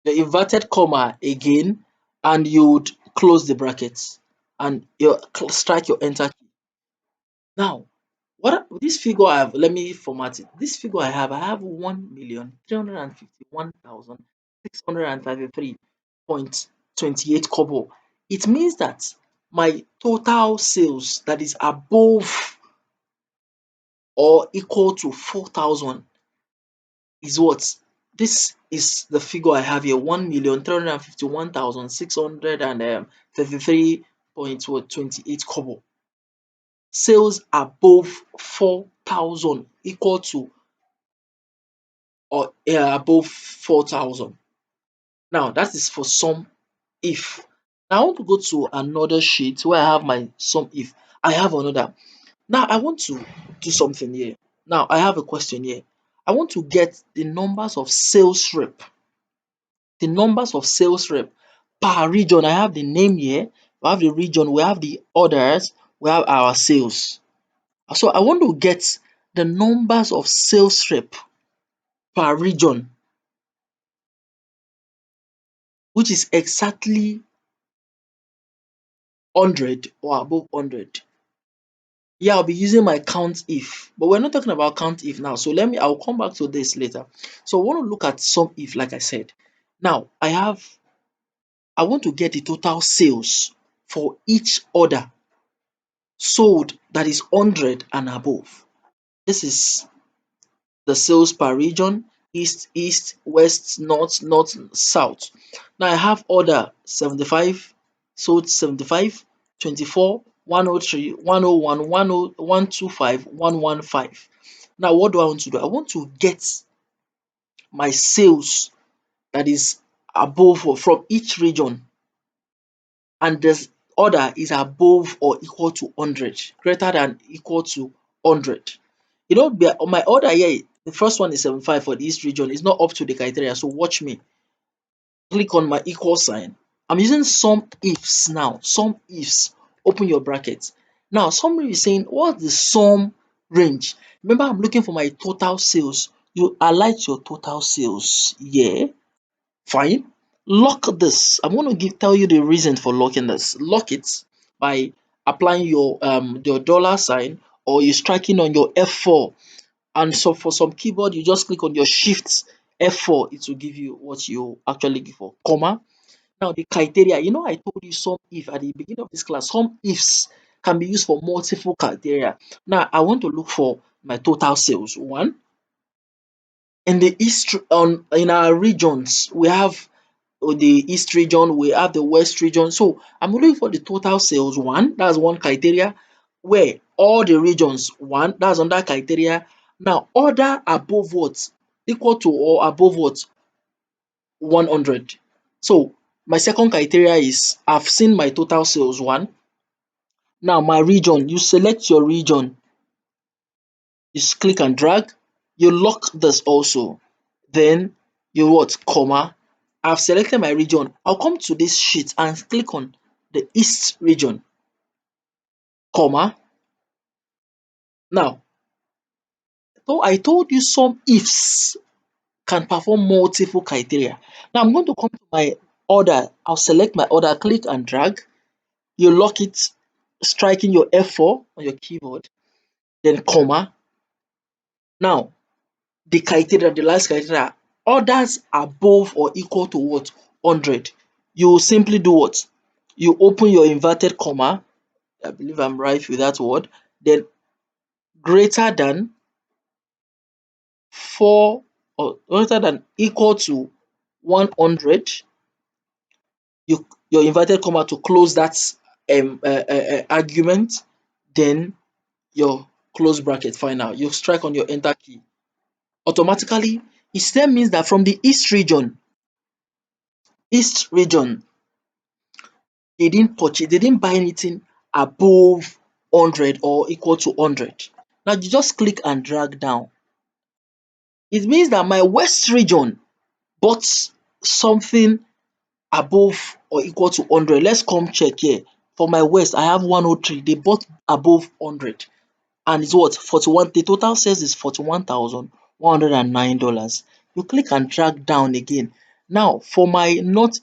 the inverted comma again, and you would close the brackets and you strike your enter key. Now, this figure I have, let me format it. This figure I have 1,351,653.28 kobo. It means that my total sales that is above or equal to 4,000 is what? This is the figure I have here, 1,351,633.28 kobo. Sales above 4,000 equal to or above 4,000. Now that is for sum if. Now I want to go to another sheet where I have my sum if. I have another. Now I want to do something here. Now I have a question here. I want to get the numbers of sales rep. The numbers of sales rep per region. I have the name here. We have the region. We have the orders. We have our sales. So I want to get the numbers of sales rep per region, which is exactly 100 or above 100. Yeah, I'll be using my count if, but we're not talking about count if now. So I'll come back to this later. So I want to look at sum if, like I said. Now I want to get the total sales for each order sold that is 100 and above. This is the sales per region: east, west, north, south. Now I have order 75, sold 75, 24, 103, 101, 125, 115. Now what do I want to do? I want to get my sales that is above or from each region, and the order is above or equal to 100, greater than equal to 100. On my order here, the first one is 75 for the east region. It's not up to the criteria. So watch me. Click on my equal sign. I'm using sum ifs now. Sum ifs. Open your brackets. Now, somebody is saying, what's the sum range? Remember, I'm looking for my total sales. You highlight your total sales here. Fine. Lock this. I'm going to tell you the reason for locking this. Lock it by applying your dollar sign, or you striking on your F4. And so for some keyboard, you just click on your shift F4. It will give you what you actually give for comma. Now the criteria, I told you some if at the beginning of this class. Some ifs can be used for multiple criteria. Now I want to look for my total sales. One, in the east, in our regions, we have the east region, we have the west region. So I'm looking for the total sales. One, that's one criteria. Where all the regions, one, that's under criteria. Now order above what? Equal to or above what? 100. So my second criteria is I've seen my total sales. One. Now my region, you select your region, you click and drag, you lock this also. Then you what? Comma. I've selected my region. I'll come to this sheet and click on the east region, comma. Now, I told you some ifs can perform multiple criteria. Now I'm going to come to my order. I'll select my order, click and drag. You lock it, striking your F4 on your keyboard, then comma. Now, the criteria, the last criteria, orders above or equal to what? 100. You will simply do what? You open your inverted comma. I believe I'm right with that word. Then greater than 4 or greater than equal to 100. Your inverted comma to close that argument. Then your close bracket final. You strike on your enter key. Automatically, it still means that from the east region, they didn't buy anything above 100 or equal to 100. Now you just click and drag down. It means that my west region bought something above or equal to 100. Let's come check here. For my west, I have 103. They bought above 100. And it's what? 41. The total sales is $41,109. You click and drag down again. Now for my north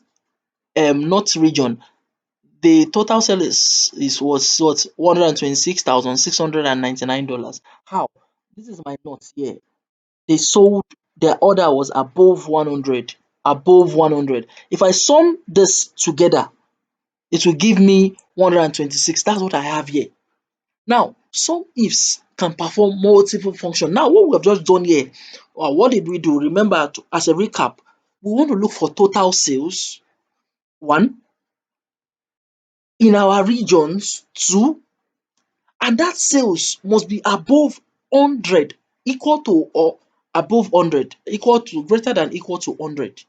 region, the total sale is was what $126,699. How? This is my north here. They sold, their order was above 100, above 100. If I sum this together, it will give me 126. That's what I have here. Now, some ifs can perform multiple function. Now, what we have just done here, what did we do? Remember, as a recap, we want to look for total sales, one, in our regions, two, and that sales must be above 100, equal to or above 100, equal to, greater than equal to 100.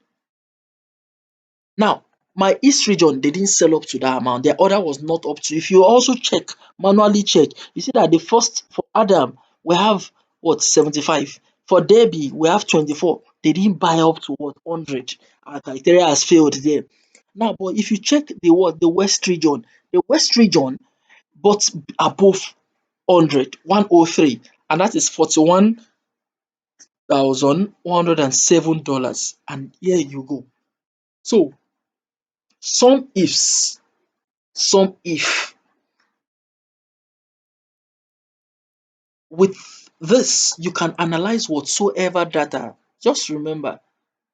Now, my east region, they didn't sell up to that amount. Their order was not up to. If you also check, manually check, you see that the first for Adam, we have what 75. For Debbie, we have 24. They didn't buy up to what 100. Our criteria has failed there. Now, but if you check the west region bought above 100, 103, and that is $41,107. And here you go. So some ifs, some if. With this, you can analyze whatsoever data. Just remember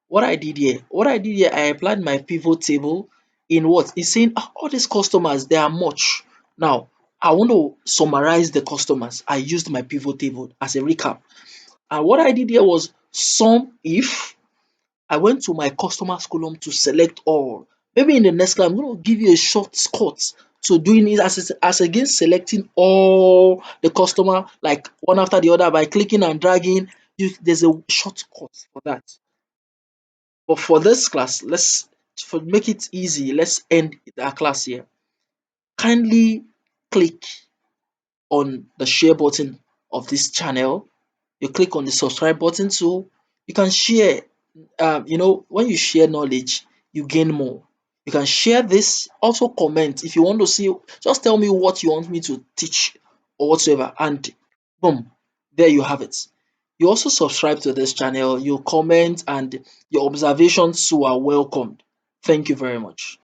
what I did here. What I did here, I applied my pivot table in what? It's saying all these customers, they are much. Now, I want to summarize the customers. I used my pivot table as a recap. And what I did here was sum if. I went to my customers column to select all. Maybe in the next class, I'm going to give you a shortcut to doing it as against selecting all the customer like one after the other by clicking and dragging. There's a shortcut for that. But for this class, let's for make it easy, let's end our class here. Kindly click on the share button of this channel. You click on the subscribe button too. You can share. When you share knowledge, you gain more. You can share this. Also comment if you want to see. Just tell me what you want me to teach or whatsoever, and boom, there you have it. You also subscribe to this channel. You comment, and your observations too are welcomed. Thank you very much.